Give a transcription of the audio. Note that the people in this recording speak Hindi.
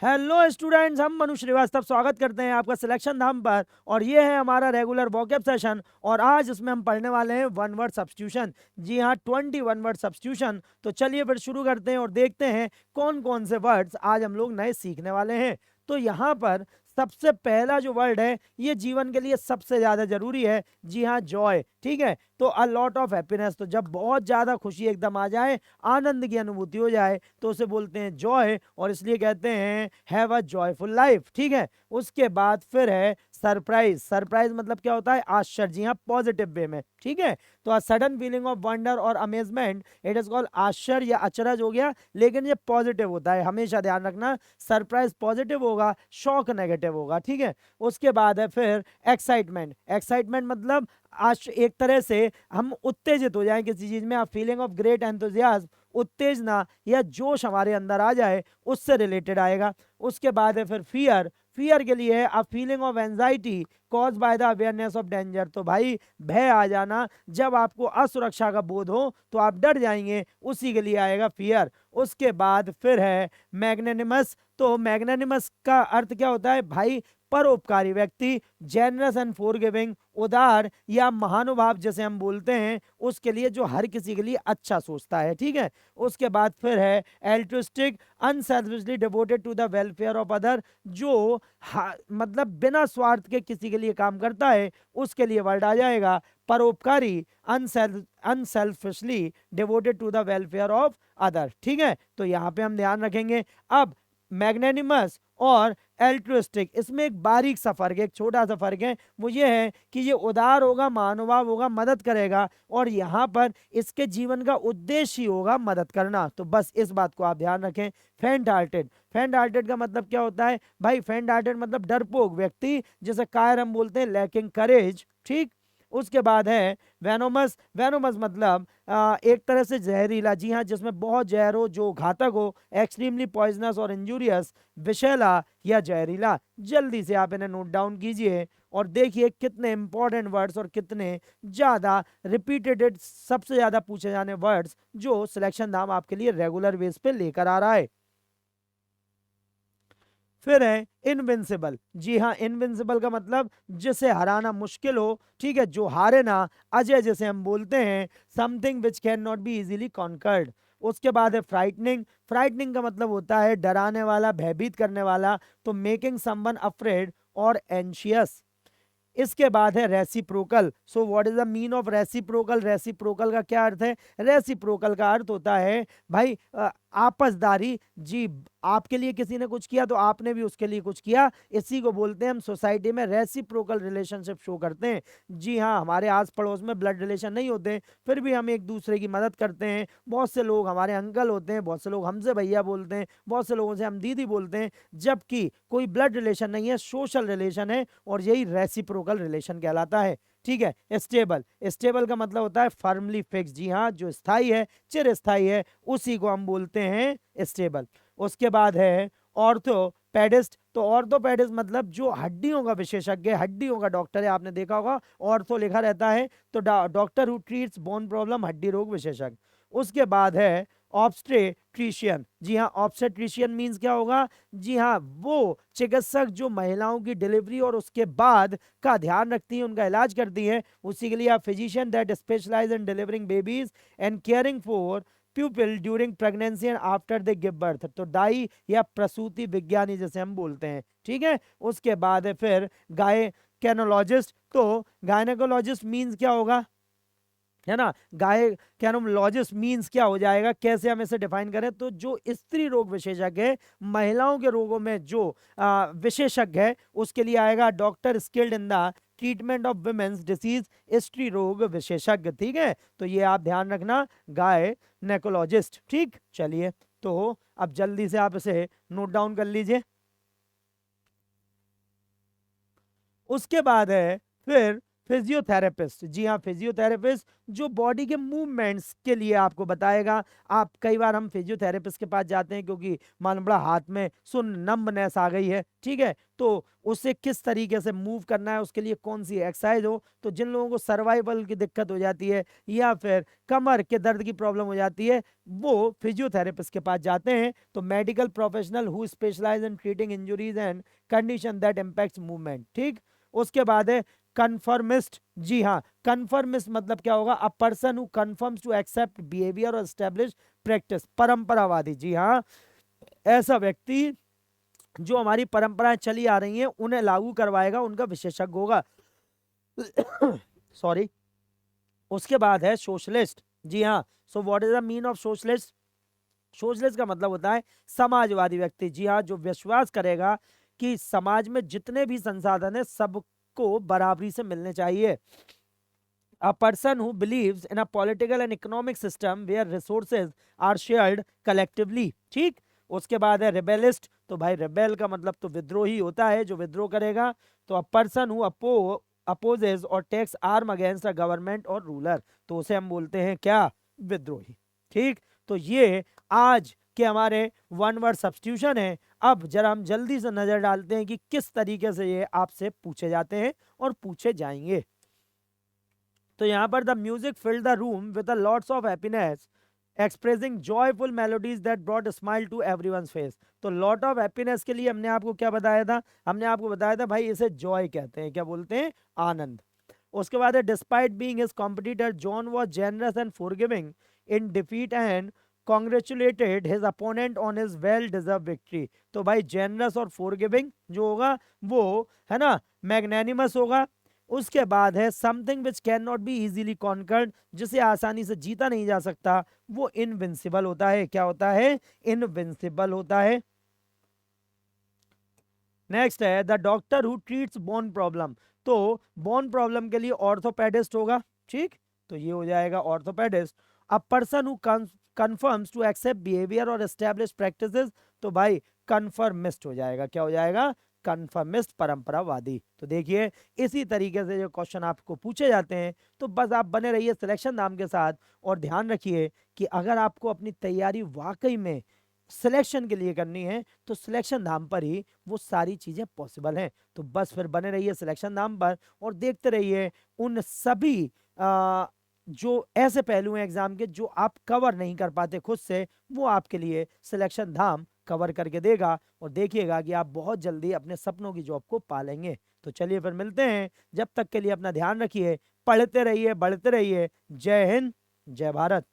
हेलो स्टूडेंट्स, हम मनु श्रीवास्तव स्वागत करते हैं आपका सिलेक्शन धाम पर। और ये है हमारा रेगुलर वोकैब सेशन और आज इसमें हम पढ़ने वाले हैं वन वर्ड सब्स्टिट्यूशन। जी हाँ, 21 वर्ड सब्स्टिट्यूशन। तो चलिए फिर शुरू करते हैं और देखते हैं कौन कौन से वर्ड्स आज हम लोग नए सीखने वाले हैं। तो यहाँ पर सबसे पहला जो वर्ड है ये जीवन के लिए सबसे ज्यादा जरूरी है। जी हाँ, जॉय। ठीक है, तो अ लॉट ऑफ हैप्पीनेस, तो जब बहुत ज्यादा खुशी एकदम आ जाए, आनंद की अनुभूति हो जाए, तो उसे बोलते हैं जॉय और इसलिए कहते हैं हैव अ जॉयफुल लाइफ। ठीक है, उसके बाद फिर है सरप्राइज। सरप्राइज मतलब क्या होता है? आश्चर्य। जी हाँ, पॉजिटिव वे में। ठीक है, तो a sudden feeling of wonder और अमेजमेंट, इट इज कॉल्ड आश्चर्य या अचरज हो गया, लेकिन ये पॉजिटिव होता है, हमेशा ध्यान रखना। सरप्राइज पॉजिटिव होगा, शॉक नेगेटिव होगा। ठीक है, उसके बाद है फिर एक्साइटमेंट। एक्साइटमेंट मतलब आज एक तरह से हम उत्तेजित हो जाएं किसी चीज में, a feeling of great enthusiasm, उत्तेजना या जोश हमारे अंदर आ जाए, उससे रिलेटेड आएगा। उसके बाद है फिर फियर। फियर के लिए है a feeling of anxiety cause by the awareness of danger. तो भाई भय आ जाना, जब आपको असुरक्षा का बोध हो तो आप डर जाएंगे, उसी के लिए आएगा फियर। उसके बाद फिर है मैग्नेनिमस। तो मैग्नेनिमस का अर्थ क्या होता है भाई? परोपकारी व्यक्ति, जेनरस एंड फॉरगिविंग, उदार या महानुभाव जैसे हम बोलते हैं, उसके लिए जो हर किसी के लिए अच्छा सोचता है। ठीक है, उसके बाद फिर है altruistic, unselfishly devoted to the welfare of other, जो मतलब बिना स्वार्थ के किसी के लिए काम करता है, उसके लिए वर्ड आ जाएगा परोपकारी, unselfishly devoted to the welfare of other. ठीक है, तो यहाँ पे हम ध्यान रखेंगे। अब मैग्नेनिमस और एल्ट्रुइस्टिक, इसमें एक बारीक सा फर्क है, एक छोटा सा फर्क है। वो ये है कि ये उदार होगा, महानुभाव होगा, मदद करेगा, और यहाँ पर इसके जीवन का उद्देश्य ही होगा मदद करना। तो बस इस बात को आप ध्यान रखें। फेंट हार्टेड। फेंट हार्टेड का मतलब क्या होता है भाई? फेंट हार्टेड मतलब डरपोक व्यक्ति, जिसे कायर हम बोलते हैं, लैकिंग करेज। ठीक, उसके बाद है वेनोमस। वेनोमस मतलब एक तरह से जहरीला। जी हाँ, जिसमें बहुत जहर हो, जो घातक हो, एक्सट्रीमली पॉइजनस और इंजूरियस, विषैला या जहरीला। जल्दी से आप इन्हें नोट डाउन कीजिए और देखिए कितने इंपॉर्टेंट वर्ड्स और कितने ज्यादा रिपीटेड, सबसे ज्यादा पूछे जाने वर्ड्स जो सिलेक्शन धाम आपके लिए रेगुलर बेस पे लेकर आ रहा है। फिर है इनविंसिबल। जी हाँ, इनविंसिबल का मतलब जिसे हराना मुश्किल हो। ठीक है, जो हारे ना, अजय जैसे हम बोलते हैं, something which can not be easily conquered. उसके बाद है फ्राइटनिंग। फ्राइटनिंग का मतलब होता है डराने वाला, भयभीत करने वाला। तो मेकिंग समवन अफ्रेड और एंशियस। इसके बाद है reciprocal. So what is the mean of reciprocal? Reciprocal का क्या अर्थ है? रेसिप्रोकल का अर्थ होता है भाई आपसदारी। जी, आपके लिए किसी ने कुछ किया तो आपने भी उसके लिए कुछ किया, इसी को बोलते हैं हम सोसाइटी में रेसिप्रोकल रिलेशनशिप शो करते हैं। जी हाँ, हमारे आस पड़ोस में ब्लड रिलेशन नहीं होते, फिर भी हम एक दूसरे की मदद करते हैं। बहुत से लोग हमारे अंकल होते हैं, बहुत से लोग हमसे भैया बोलते हैं, बहुत से लोगों से हम दीदी बोलते हैं, जबकि कोई ब्लड रिलेशन नहीं है, सोशल रिलेशन है, और यही रेसिप्रोकल रिलेशन कहलाता है। ठीक है, स्टेबल। स्टेबल का मतलब होता है फर्मली फिक्स। जी हाँ, जो स्थायी है, चिरस्थायी है, उसी को हम बोलते हैं स्टेबल। उसके बाद है ऑर्थोपेडिस्ट। तो ऑर्थोपेडिस्ट मतलब जो हड्डियों का विशेषज्ञ, हड्डियों का डॉक्टर है। आपने देखा होगा ऑर्थो लिखा रहता है, तो doctor who treats bone problem, हड्डी रोग विशेषज्ञ। उसके बाद है ऑब्स्टेट्रिशियन। जी हाँ, ऑब्स्टेट्रिशियन मीन्स क्या होगा? जी हाँ, वो चिकित्सक जो महिलाओं की डिलीवरी और उसके बाद का ध्यान रखती है, उनका इलाज करती है, उसी के लिए आप physician that specialize in delivering babies and caring for pupil during pregnancy and after the give birth. तो दाई या प्रसूति विज्ञानी जैसे हम बोलते हैं। ठीक है, उसके बाद है फिर गायनेकोलॉजिस्ट। तो गायनेकोलॉजिस्ट मीन्स क्या होगा, है ना? गाय कैनोलॉजिस्ट मीन्स क्या हो जाएगा? कैसे हम इसे डिफाइन करें? तो जो स्त्री रोग विशेषज्ञ है, महिलाओं के रोगों में जो विशेषज्ञ है, उसके लिए आएगा doctor skilled in the treatment of women's disease, स्त्री रोग विशेषज्ञ। ठीक है, तो ये आप ध्यान रखना, गाय नेकोलॉजिस्ट। ठीक, चलिए, तो अब जल्दी से आप इसे नोट डाउन कर लीजिए। उसके बाद है फिर फिजियोथेरेपिस्ट, जी हाँ फिजियोथेरेपिस्ट, जो बॉडी के मूवमेंट्स के लिए आपको बताएगा। आप कई बार हम फिजियोथेरेपिस्ट के पास जाते हैं क्योंकि मान बड़ा हाथ में सुन नंबनेस आ गई है, ठीक है, तो उसे किस तरीके से मूव करना है, उसके लिए कौन सी एक्सरसाइज हो। तो जिन लोगों को सर्वाइवल की दिक्कत हो जाती है या फिर कमर के दर्द की प्रॉब्लम हो जाती है, वो फिजियोथेरेपिस्ट के पास जाते हैं। तो medical professional who specialize in treating injuries and condition that impacts movement, ठीक। उसके बाद है कन्फर्मिस्ट, जी हाँ कन्फर्मिस्ट मतलब क्या होगा, a person who conforms to accept behaviour और एस्टेब्लिश प्रैक्टिस, परंपरावादी, जी हाँ ऐसा व्यक्ति जो हमारी परंपराएं चली आ रही हैं उन्हें लागू करवाएगा, उनका विशेषज्ञ होगा। सॉरी। उसके बाद है सोशलिस्ट, जी हाँ। So what is the mean of socialist? Socialist का मतलब होता है समाजवादी व्यक्ति, जी हाँ, जो विश्वास करेगा कि समाज में जितने भी संसाधन है सबको बराबरी से मिलने चाहिए। A person who believes in a political and economic system where resources are shared collectively, ठीक। उसके बाद है रिबेलिस्ट, तो भाई रिबेल का मतलब तो विद्रोही होता है, जो विद्रोह करेगा। तो अ पर्सन हु अपोजेस और takes arm against a government और रूलर, तो उसे हम बोलते हैं क्या, विद्रोही, ठीक। तो ये आज के हमारे वन वर्ड सब्स्टिट्यूशन है। अब जरा हम जल्दी से नजर डालते हैं कि किस तरीके से ये आपसे पूछे जाते हैं और पूछे जाएंगे। तो यहाँ पर the music filled the room with lots of happiness expressing joyful melodies that brought smile to everyone's face. तो लॉट ऑफ हैप्पीनेस के लिए हमने आपको क्या बताया था, हमने आपको बताया था भाई इसे जॉय कहते हैं, क्या बोलते हैं, आनंद। उसके बाद है despite being his competitor John was generous and forgiving in defeat and congratulated his opponent on his well deserve victory. तो भाई जेनरस और फॉरगिविंग जो होगा वो है ना मैग्नेनिमस होगा। उसके बाद है something which can not be easily conquered, जिसे आसानी से जीता नहीं जा सकता, वो इनविंसिबल होता है। क्या होता है, इनविंसिबल होता है। नेक्स्ट है the doctor who treats bone problem, तो बोन प्रॉब्लम के लिए ऑर्थोपेडिस्ट होगा, ठीक। तो ये हो जाएगा orthopedist. A person who conforms to accept behaviour और एस्टेब्लिश प्रैक्टिसेस, तो भाई कंफर्मिस्ट हो जाएगा, क्या हो जाएगा, कंफर्मिस्ट, परंपरावादी। तो देखिए इसी तरीके से जो क्वेश्चन आपको पूछे जाते हैं, तो बस आप बने रहिए सिलेक्शन नाम के साथ। और ध्यान रखिए कि अगर आपको अपनी तैयारी वाकई में सिलेक्शन के लिए करनी है तो सिलेक्शन नाम पर ही वो सारी चीजें पॉसिबल हैं। तो बस फिर बने रहिए सिलेक्शन नाम पर और देखते रहिए उन सभी जो ऐसे पहलू हैं एग्जाम के जो आप कवर नहीं कर पाते खुद से, वो आपके लिए सिलेक्शन धाम कवर करके देगा। और देखिएगा कि आप बहुत जल्दी अपने सपनों की जॉब को पालेंगे। तो चलिए फिर मिलते हैं, जब तक के लिए अपना ध्यान रखिए, पढ़ते रहिए, बढ़ते रहिए। जय हिंद, जय भारत।